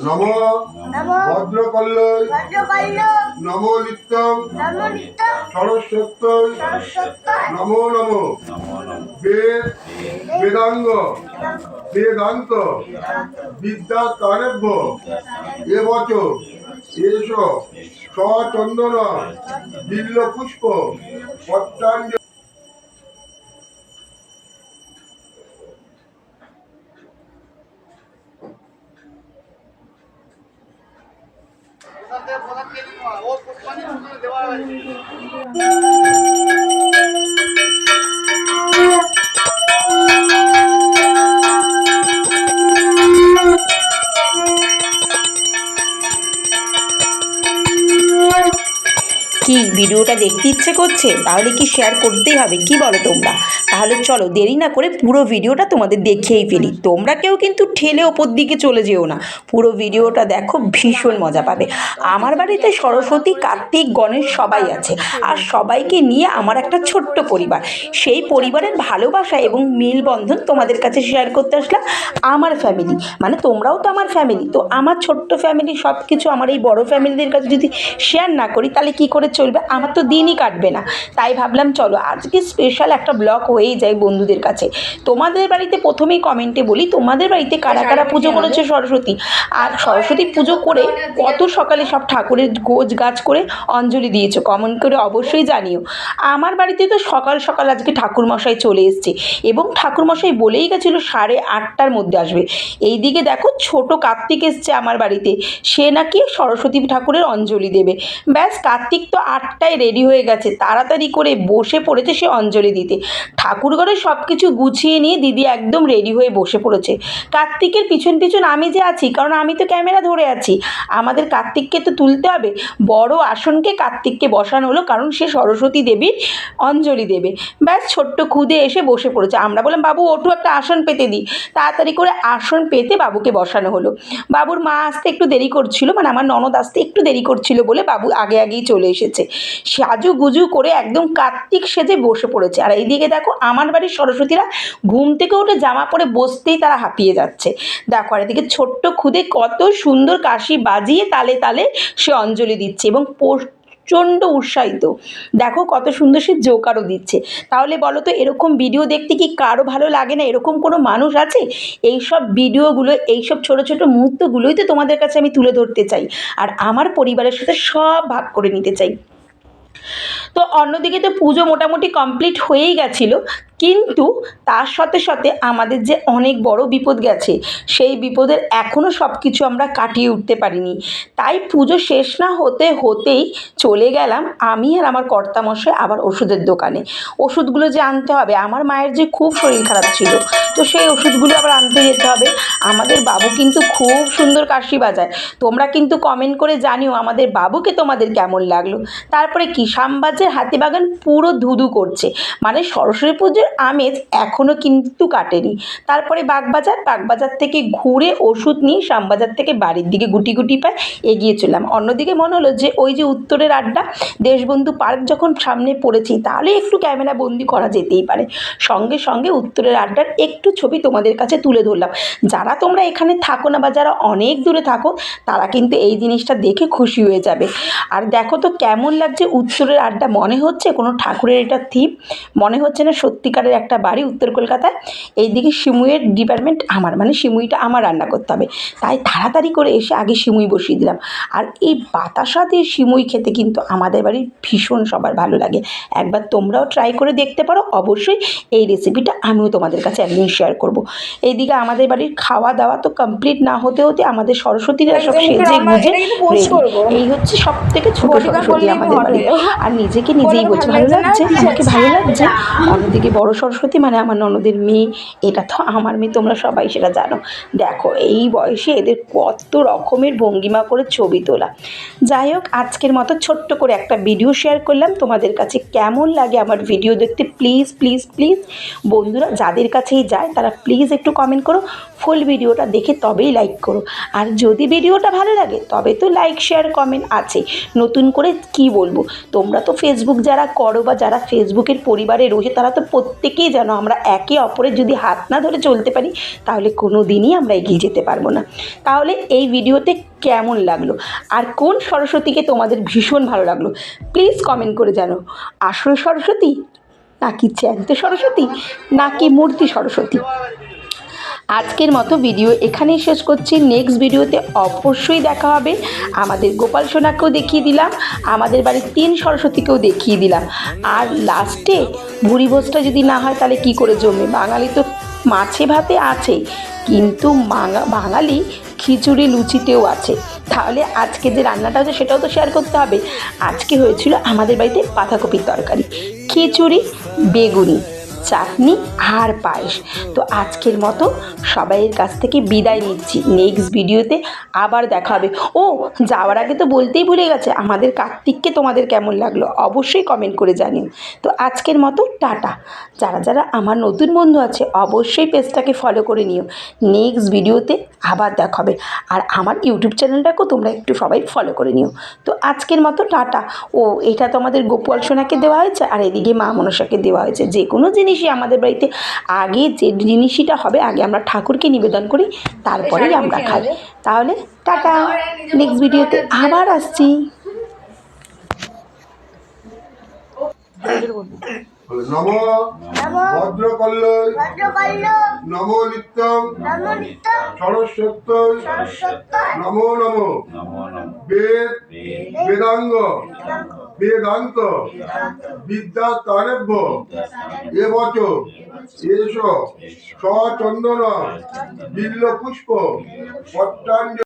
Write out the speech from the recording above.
নম ভদ্রকল্লৈ নম নিত্যং সরস্বত্যৈ নমো নমো বেদাঙ্গ বেদান্ত বিদ্যাকারেভ্য এবচ এষ সচন্দন বিল্লপুষ্প পত্রাঞ্জলি। কি ভিডিওটা দেখতে ইচ্ছে করছে? তাহলে কি শেয়ার করতেই হবে, কি বলো তোমরা? তাহলে চলো দেরি না করে পুরো ভিডিওটা তোমাদের দেখিয়েই ফেলি। তোমরা কেউ কিন্তু ঠেলে ওপর দিকে চলে যেও না, পুরো ভিডিওটা দেখো, ভীষণ মজা পাবে। আমার বাড়িতে সরস্বতী, কার্তিক, গণেশ সবাই আছে, আর সবাইকে নিয়ে আমার একটা ছোট্ট পরিবার। সেই পরিবারের ভালোবাসা এবং মেলবন্ধন তোমাদের কাছে শেয়ার করতে আসলাম। আমার ফ্যামিলি মানে তোমরাও তো আমার ফ্যামিলি, তো আমার ছোট্ট ফ্যামিলি সব কিছু আমার এই বড় ফ্যামিলিদের কাছে যদি শেয়ার না করি তাহলে কী করে চলবে? আমার তো দিনই কাটবে না। তাই ভাবলাম চলো আজকে স্পেশাল একটা ব্লগ হয়েই যায় বন্ধুদের কাছে। তোমাদের বাড়িতে প্রথমেই কমেন্টে বলি, তোমাদের বাড়িতে কারা কারা পুজো করেছে সরস্বতী? আর সরস্বতী পুজো করে কত সকালে সব ঠাকুরের গোছ গাছ করে অঞ্জলি দিয়েছো, কমেন্ট করে অবশ্যই জানিও। আমার বাড়িতে তো সকাল সকাল আজকে ঠাকুরমশাই চলে এসছে, এবং ঠাকুরমশাই বলেই গেছিলো 8:30টার মধ্যে আসবে। এইদিকে দেখো ছোট কার্তিক এসছে আমার বাড়িতে, সে নাকি সরস্বতী ঠাকুরের অঞ্জলি দেবে। ব্যাস, কার্তিক তো 8টায় রেডি হয়ে গেছে, তাড়াতাড়ি করে বসে পড়েছে সে অঞ্জলি দিতে। ঠাকুরঘরে সব কিছু গুছিয়ে নিয়ে দিদি একদম রেডি হয়ে বসে পড়েছে। কার্তিকের পিছন পিছন আমি যে আছি, কারণ আমি তো ক্যামেরা ধরে আছি। আমাদের কার্তিককে তো তুলতে হবে। বড় আসনকে কার্তিককে বসানো হলো, কারণ সে সরস্বতী দেবীর অঞ্জলি দেবে। ব্যাস, ছোট্ট খুদে এসে বসে পড়েছে। আমরা বললাম বাবু ওঠো, একটা আসন পেতে দিই। তাড়াতাড়ি করে আসন পেতে বাবুকে বসানো হলো। বাবুর মা আসতে একটু দেরি করছিল, মানে আমার ননদ আসতে একটু দেরি করছিল বলে বাবু আগে আগেই চলে এসেছে। সাজু গুজু করে একদম কার্তিক সেজে বসে পড়েছে। আর এইদিকে দেখো আমার বাড়ির সরস্বতীরা ঘুম থেকে উঠে জামা পরে বসতেই তারা হাঁপিয়ে যাচ্ছে। দেখো, আর এদিকে ছোট্ট খুদে কত সুন্দর কাশি বাজিয়ে তালে তালে সে অঞ্জলি দিচ্ছে, এবং প্রচণ্ড উৎসাহিত। দেখো কত সুন্দর সে জোকারও দিচ্ছে। তাহলে বলো তো, এরকম ভিডিও দেখতে কি কারো ভালো লাগে না? এরকম কোনো মানুষ আছে? এইসব ভিডিওগুলো, এইসব ছোটো ছোটো মুহূর্তগুলোই তো তোমাদের কাছে আমি তুলে ধরতে চাই, আর আমার পরিবারের সাথে সব ভাগ করে নিতে চাই। তো অন্যদিকে তো পুজো মোটামুটি কমপ্লিট হয়েই গেছিলো, কিন্তু তার সাথে সাথে আমাদের যে অনেক বড় বিপদ গেছে, সেই বিপদের এখনও সব কিছু আমরা কাটিয়ে উঠতে পারিনি। তাই পুজো শেষ না হতে হতেই চলে গেলাম আমি আর আমার কর্তামশাই আবার ওষুধের দোকানে। ওষুধগুলো যে আনতে হবে, আমার মায়ের যে খুব শরীর খারাপ ছিল, তো সেই ওষুধগুলো আবার আনতে যেতে হবে। আমাদের বাবু কিন্তু খুব সুন্দর কাশি বাজায়। তোমরা কিন্তু কমেন্ট করে জানিও আমাদের বাবুকে তোমাদের কেমন লাগলো। তারপরে কি, শ্যামবাজার হাতিবাগান পুরো ধুধু করছে, মানে সরস্বতী পুজোর আমেজ এখনও কিন্তু কাটেনি। তারপরে বাগবাজার থেকে ঘুরে ওষুধ নিয়ে শ্যামবাজার থেকে বাড়ির দিকে গুটি গুটি পায়ে এগিয়ে চললাম। অন্যদিকে মনে হলো যে ওই যে উত্তরের আড্ডা, দেশবন্ধু পার্ক যখন সামনে পড়েছি, তাহলে একটু ক্যামেরা বন্দি করা যেতেই পারে। সঙ্গে সঙ্গে উত্তরের আড্ডার একটু ছবি তোমাদের কাছে তুলে ধরলাম। যারা তোমরা এখানে থাকো না, বা যারা অনেক দূরে থাকো, তারা কিন্তু এই জিনিসটা দেখে খুশি হয়ে যাবে। আর দেখো তো কেমন লাগছে উত্তরের আড্ডা, মনে হচ্ছে কোনো ঠাকুরের এটা থিম, মনে হচ্ছে না সত্যিকারের একটা বাড়ি উত্তর কলকাতায়। এইদিকে সিমুইয়ের ডিপার্টমেন্ট আমার, মানে সিমুইটা আমার রান্না করতে হবে, তাই তাড়াতাড়ি করে এসে আগে সিমুই বসিয়ে দিলাম। আর এই বাতাসা দিয়ে সিমুই খেতে কিন্তু আমাদের বাড়ির ভীষণ সবার ভালো লাগে। একবার তোমরাও ট্রাই করে দেখতে পারো। অবশ্যই এই রেসিপিটা আমিও তোমাদের কাছে একদিন শেয়ার করব। এইদিকে আমাদের বাড়ির খাওয়া দাওয়া তো কমপ্লিট না হতে হতে আমাদের সরস্বতীরা সব সেজে গুজে এই হচ্ছে সব থেকে ছোট সরস্বতী আমাদের বাড়ি। আর নিজেকে নিজেই বলছে ভালো লাগছে, আমাকে ভালো লাগছে। অন্যদিকে বড় সরস্বতী মানে আমার ননদের মেয়ে, এটা তো আমার মেয়ে, তোমরা সবাই সেটা জানো। দেখো এই বয়সে এদের কত রকমের ভঙ্গিমা করে ছবি তোলা। যাই হোক, আজকের মতো ছোট্ট করে একটা ভিডিও শেয়ার করলাম তোমাদের কাছে। কেমন লাগে আমার ভিডিও দেখতে প্লিজ প্লিজ প্লিজ বন্ধুরা, যাদের কাছেই যায় তারা প্লিজ একটু কমেন্ট করো। ফুল ভিডিওটা দেখে তবেই লাইক করো। আর যদি ভিডিওটা ভালো লাগে তবে তো লাইক শেয়ার কমেন্ট আছে। নতুন করে কি বলবো, তোমরা তো ফেসবুক যারা করো বা যারা ফেসবুকের পরিবারে রয়েছে, তারা তো প্রত্যেকেই যেন আমরা একে অপরের যদি হাত না ধরে চলতে পারি তাহলে কোনো দিনই আমরা এগিয়ে যেতে পারবো না। তাহলে এই ভিডিওতে কেমন লাগলো আর কোন সরস্বতীকে তোমাদের ভীষণ ভালো লাগলো প্লিজ কমেন্ট করে জানো। আসল সরস্বতী নাকি জ্যান্ত সরস্বতী নাকি মূর্তি সরস্বতী? আজকের মতো ভিডিও এখানেই শেষ করছি। নেক্সট ভিডিওতে অবশ্যই দেখা হবে। আমাদের গোপাল সোনাকেও দেখিয়ে দিলাম, আমাদের বাড়ির 3 সরস্বতীকেও দেখিয়ে দিলাম। আর লাস্টে ভুরি ভোজটা যদি না হয় তাহলে কি করে জমে? বাঙালি তো মাছে ভাতে আছে, কিন্তু বাঙালি খিচুড়ি লুচিতেও আছে। তাহলে আজকে যে রান্নাটা হচ্ছে সেটাও তো শেয়ার করতে হবে। আজকে হয়েছিল আমাদের বাড়িতে বাঁধাকপির তরকারি, খিচুড়ি, বেগুনি, চাটনি আর পায়েস। তো আজকের মতো সবাইয়ের কাছ থেকে বিদায় নিচ্ছি। নেক্সট ভিডিওতে আবার দেখা হবে। ও যাওয়ার আগে তো বলতেই ভুলে গেছে, আমাদের কার্তিককে তোমাদের কেমন লাগলো অবশ্যই কমেন্ট করে জানিও। তো আজকের মতো টাটা। যারা যারা আমার নতুন বন্ধু আছে অবশ্যই পেজটাকে ফলো করে নিও। নেক্সট ভিডিওতে আবার দেখা হবে। আর আমার ইউটিউব চ্যানেলটাকেও তোমরা একটু সবাই ফলো করে নিও। তো আজকের মতো টাটা। ও এটা তো আমাদের গোপাল সোনাকে দেওয়া হয়েছে আর এদিকে মা মনসাকে দেওয়া হয়েছে। যে কোনো জিনিসই আমাদের বাড়িতে আগে যে জিনিসটা হবে আগে আমরা ঠাকুরকে নিবেদন করি, তারপরেই আমরা খাই। তাহলে টাটা, নেক্সট ভিডিওতে আবার আসছি। নম ভদ্রকল্লয় নমো নিত্যম সরস্বত্যই নমো নমো বেদ বেদাঙ্গ বেদান্ত বিদ্যাস্তানেভ্য এবচ এষ সচন্দন বিল্ল পুষ্প পত্রাঞ্জলি।